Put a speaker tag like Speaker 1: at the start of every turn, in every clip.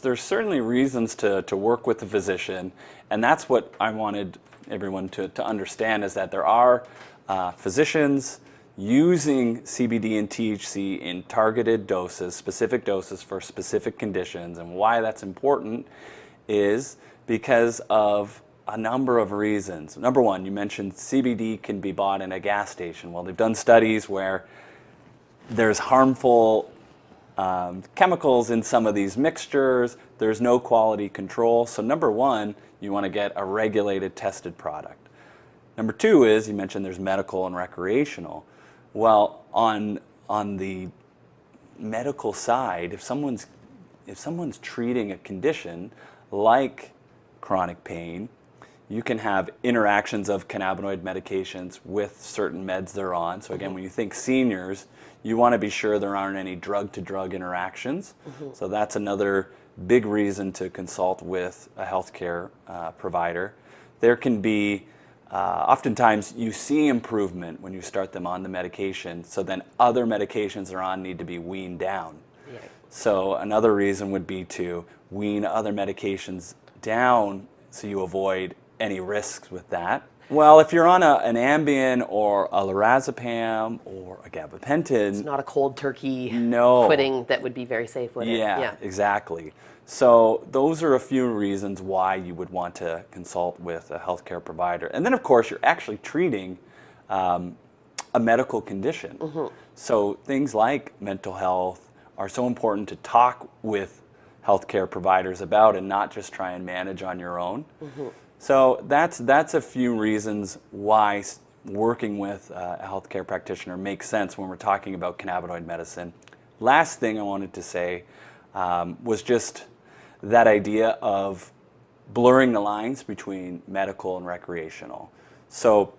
Speaker 1: There's certainly reasons to work with the physician, and that's what I wanted everyone to understand, is that there are physicians using CBD and THC in targeted doses, specific doses for specific conditions. And why that's important is because of a number of reasons. Number one, you mentioned CBD can be bought in a gas station. Well, they've done studies where there's harmful chemicals in some of these mixtures. There's no quality control. So number one, you want to get a regulated, tested product. Number two is, you mentioned there's medical and recreational. Well, on the medical side, if someone's treating a condition like chronic pain, you can have interactions of cannabinoid medications with certain meds they're on. So again, when you think seniors, you want to be sure there aren't any drug-to-drug interactions. So that's another big reason to consult with a healthcare provider. There can be, oftentimes you see improvement when you start them on the medication, so then other medications they're on need to be weaned down. Yeah. So another reason would be to wean other medications down so you avoid any risks with that. Well, if you're on an Ambien or a lorazepam or a gabapentin,
Speaker 2: it's not a cold turkey
Speaker 1: no.
Speaker 2: quitting that would be very safe, would it?
Speaker 1: Yeah, exactly. So those are a few reasons why you would want to consult with a healthcare provider. And then, of course, you're actually treating a medical condition. So things like mental health are so important to talk with healthcare providers about and not just try and manage on your own. So that's a few reasons why working with a healthcare practitioner makes sense when we're talking about cannabinoid medicine. Last thing I wanted to say was just that idea of blurring the lines between medical and recreational. So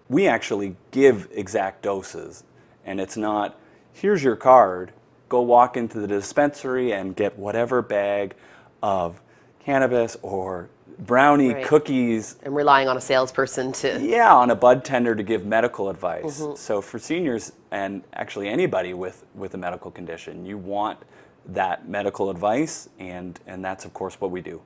Speaker 1: we actually give exact doses, and it's not, here's your card, go walk into the dispensary and get whatever bag of cannabis or brownie, cookies.
Speaker 2: And relying on a salesperson to...
Speaker 1: Yeah, on a bud tender to give medical advice. So for seniors, and actually anybody with a medical condition, you want that medical advice, and that's of course what we do.